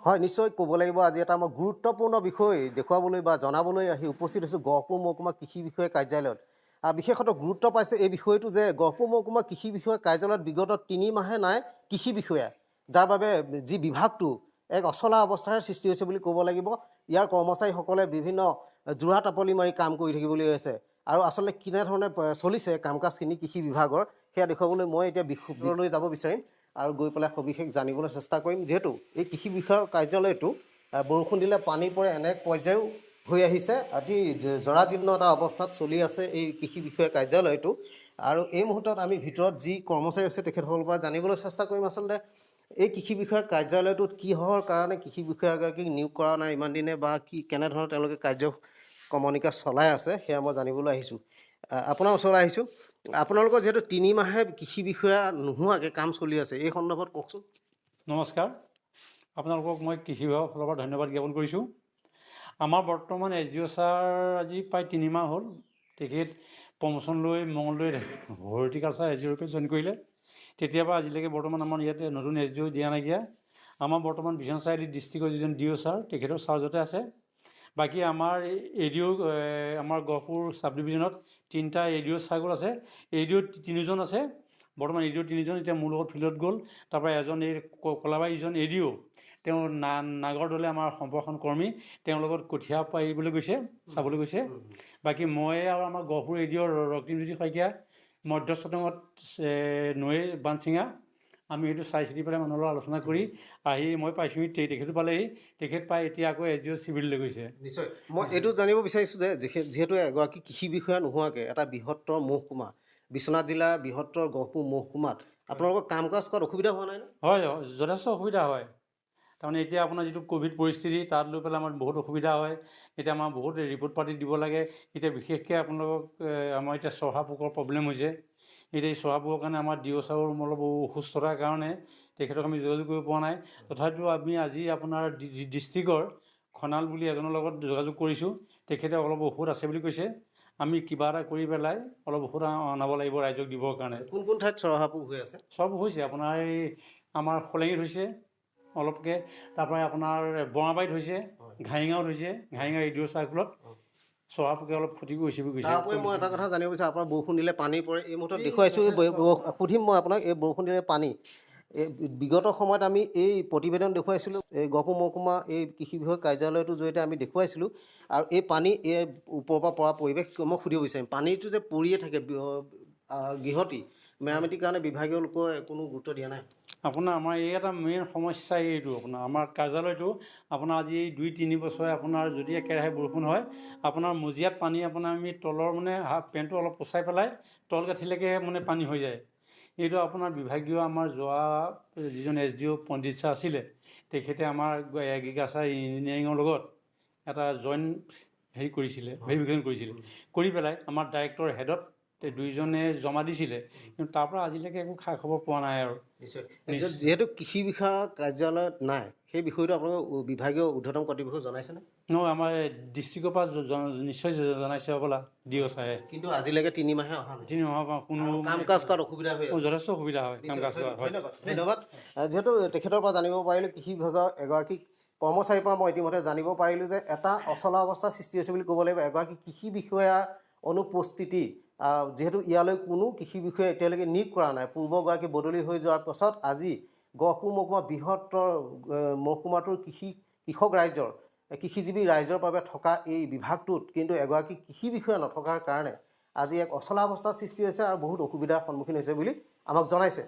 হয় নিশ্চয় ক'ব লাগিব আজি এটা মই গুৰুত্বপূৰ্ণ বিষয় দেখুৱাবলৈ বা জনাবলৈ আহি উপস্থিত হৈছোঁ গহপুৰ মহকুমা কৃষি বিষয়া কাৰ্যালয়ত বিশেষত গুৰুত্ব পাইছে এই বিষয়টো যে গহপুৰ মহকুমা কৃষি বিষয়া কাৰ্যালয়ত বিগত 3 মাহে নাই কৃষি বিষয়া যাৰ বাবে যি বিভাগটো এক অচলা অৱস্থাৰ সৃষ্টি হৈছে বুলি ক'ব লাগিব ইয়াৰ কৰ্মচাৰীসকলে বিভিন্ন জোৰা টাপলি মাৰি কাম কৰি থাকিবলৈ হৈছে আৰু আচলতে কেনেধৰণে চলিছে কাম কাজখিনি কৃষি বিভাগৰ সেয়া দেখুৱাবলৈ মই এতিয়া বিষয়লৈ যাব বিচাৰিম আৰু গৈ পেলাই সবিশেষ জানিবলৈ চেষ্টা কৰিম যেহেতু এই কৃষি বিষয়ৰ কাৰ্যালয়টো বৰষুণ দিলে পানী পৰে এনে পৰ্যায়ো হৈ আহিছে অতি জৰাজীৰ্ণ এটা অৱস্থাত চলি আছে এই কৃষি বিষয়া কাৰ্যালয়টো আৰু এই মুহূৰ্তত আমি ভিতৰত যি কৰ্মচাৰী আছে তেখেতসকলৰ পৰা জানিবলৈ চেষ্টা কৰিম আচলতে এই কৃষি বিষয়া কাৰ্যালয়টোত কিহৰ কাৰণে কৃষি বিষয়াগৰাকীক নিয়োগ কৰা নাই ইমান দিনে বা কি কেনেধৰণৰ তেওঁলোকে কাৰ্য কমনিকা চলাই আছে সেয়া মই জানিবলৈ আহিছোঁ আপোনাৰ ওচৰলৈ আহিছোঁ আপোনালোকৰ যেহেতু 3 মাহে কৃষি বিষয়া নোহোৱাকৈ কাম চলি আছে এই সন্দৰ্ভত কওকচোন নমস্কাৰ আপোনালোকক মই কৃষি বিভাগৰ ফালৰ পৰা ধন্যবাদ জ্ঞাপন কৰিছোঁ আমাৰ বৰ্তমান SDO ছাৰ আজি প্ৰায় 3 মাহ হ'ল তেখেত প্ৰমোশ্যন লৈ মঙলদৈত হৰ্টিকালচাৰ SDO ৰূপে জইন কৰিলে তেতিয়াৰ পৰা আজিলৈকে বৰ্তমান আমাৰ ইয়াতে নতুন SDO দিয়া নাইকিয়া আমাৰ বৰ্তমান বিশ্বনাথ চাৰিআলি ডিষ্ট্ৰিক্টৰ যিজন DO ছাৰ তেখেতৰ চাৰ্জতে আছে বাকী আমাৰ ADO আমাৰ গহপুৰ চাব ডিভিজনত 3টা ADO ছাৰগল আছে ADO 3জন আছে বৰ্তমান ADO 3জন এতিয়া মোৰ লগত ফিল্ডত গ'ল তাৰপৰা এজন এই কলাবাৰী ইজন ADO তেওঁ নাগৰ দলে আমাৰ সম্প্ৰসাৰণ কৰ্মী তেওঁৰ লগত কঠীয়া পাৰিবলৈ গৈছে চাবলৈ গৈছে বাকী মই আৰু আমাৰ গহপুৰ ADO ৰক্তিমজ্যোতি শইকীয়া মধ্যস্থতঙত নৈ বানচিঙা আমি সেইটো চাই চিতি পেলাই মানুহৰ লগত আলোচনা কৰি আহি মই পাইছোঁহি তেখেতো পালেহি তেখেত পাই এতিয়া আকৌ SDO চিভিললৈ গৈছে নিশ্চয় মই এইটো জানিব বিচাৰিছোঁ যে যিহেতু এগৰাকী কৃষি বিষয়া নোহোৱাকৈ এটা বৃহত্তৰ মহকুমা বিশ্বনাথ জিলাৰ বৃহত্তৰ গহপুৰ মহকুমাত আপোনালোকৰ কাম কাজ কৰাত অসুবিধা হোৱা নাই হয় যথেষ্ট অসুবিধা হয় তাৰমানে এতিয়া আপোনাৰ যিটো ক'ভিড পৰিস্থিতি তাত লৈ পেলাই আমাৰ বহুত অসুবিধা হয় এতিয়া আমাৰ বহুত ৰিপৰ্ট পাতি দিব লাগে এতিয়া বিশেষকৈ আপোনালোকক আমাৰ এতিয়া চহা পোকৰ প্ৰব্লেম হৈছে এতিয়া এই চহা পোকৰ কাৰণে আমাৰ DO ছাৰৰ অলপ অসুস্থতাৰ কাৰণে তেখেতক আমি যোগাযোগ কৰিব পৰা নাই তথাপিও আমি আজি আপোনাৰ ডিষ্ট্ৰিক্টৰ খনাল বুলি এজনৰ লগত যোগাযোগ কৰিছোঁ তেখেতে অলপ ঔষধ আছে বুলি কৈছে আমি কিবা এটা কৰি পেলাই অলপ ঔষধ অনাব লাগিব ৰাইজক দিবৰ কাৰণে কোন কোন ঠাইত চৰহা পোক হৈ আছে চব হৈছে আপোনাৰ এই আমাৰ খলেঙিত হৈছে অলপকৈ তাৰপৰা আপোনাৰ বঙাবাৰীত হৈছে ঘাইঙাঁৱত হৈছে ঘাইঙাঁ ADO চাৰ্কুলত চহা পোকে অলপ ক্ষতি কৰিছে বুলি কৈছে তাৰপৰি মই এটা কথা জানিব বিচাৰোঁ আপোনাৰ বৰষুণ দিলে পানী পৰে এই মুহূৰ্তত দেখুৱাইছোঁ সুধিম মই আপোনাক এই বৰষুণ দিলে পানী এই বিগত সময়ত আমি এই প্ৰতিবেদন দেখুৱাইছিলোঁ এই গহপুৰ মহকুমা এই কৃষি বিষয়ক কাৰ্যালয়টোৰ জৰিয়তে আমি দেখুৱাইছিলোঁ আৰু এই পানী এই ওপৰৰ পৰা পৰা পৰিৱেশ মই সুধিব বিচাৰিম পানীটো যে পৰিয়ে থাকে গৃহতী মেৰামতিৰ কাৰণে বিভাগীয় লোকে কোনো গুৰুত্ব দিয়া নাই আপোনাৰ আমাৰ এই এটা মেইন সমস্যা এইটো আপোনাৰ আমাৰ কাৰ্যালয়টো আপোনাৰ আজি 2-3 বছৰে আপোনাৰ যদি একেৰাহে বৰষুণ হয় আপোনাৰ মজিয়াত পানী আপোনাৰ আমি তলৰ মানে পেণ্টটো অলপ পচাই পেলাই তল গাঁঠিলৈকে মানে পানী হৈ যায় এইটো আপোনাৰ বিভাগীয় আমাৰ যোৱা যিজন SDO পণ্ডিত ছাৰ আছিলে তেখেতে আমাৰ এগ্ৰিকালচাৰ ইঞ্জিনিয়াৰিঙৰ লগত এটা জইণ্ট হেৰি কৰিছিলে ভেৰিফিকেশ্যন কৰিছিলে কৰি পেলাই আমাৰ ডাইৰেক্টৰ হেডত দুইজনে জমা দিছিলে কিন্তু তাৰ পৰা আজিলৈকে একো খা খবৰ পোৱা নাই আৰু নিশ্চয় যিহেতু কৃষি বিষয়া কাৰ্যালয়ত নাই সেই বিষয়টো আপোনালোকে বিভাগীয় ঊৰ্ধ্বতম কৰ্তৃপক্ষক জনাইছেনে নহয় আমাৰ ডিষ্ট্ৰিক্টৰ পৰা নিশ্চয় জনাইছে হ'বলা DO ছাৰে কিন্তু আজিলৈকে 3 মাহে অহা নাই 3 মাহৰ পৰা কোনো কাম কাজ কৰাত অসুবিধা হৈ আছে যথেষ্ট অসুবিধা হয় কাম কাজ কৰা হয় ধন্যবাদ যিহেতু তেখেতৰ পৰা জানিব পাৰিলোঁ কৃষি বিভাগৰ এগৰাকী কৰ্মচাৰীৰ পৰা মই ইতিমধ্যে জানিব পাৰিলোঁ যে এটা অচলা অৱস্থা সৃষ্টি হৈছে বুলি ক'ব লাগিব এগৰাকী কৃষি বিষয়াৰ অনুপস্থিতি যেহেতু ইয়ালৈ কোনো কৃষি বিষয়া এতিয়ালৈকে নিয়োগ কৰা নাই পূৰ্বগৰাকী বদলি হৈ যোৱাৰ পাছত আজি গহপুৰ মহকুমা বৃহত্তৰ মহকুমাটোৰ কৃষক ৰাইজৰ কৃষিজীৱী ৰাইজৰ বাবে থকা এই বিভাগটোত কিন্তু এগৰাকী কৃষি বিষয়া নথকাৰ কাৰণে আজি এক অচলা অৱস্থাৰ সৃষ্টি হৈছে আৰু বহুত অসুবিধাৰ সন্মুখীন হৈছে বুলি আমাক জনাইছে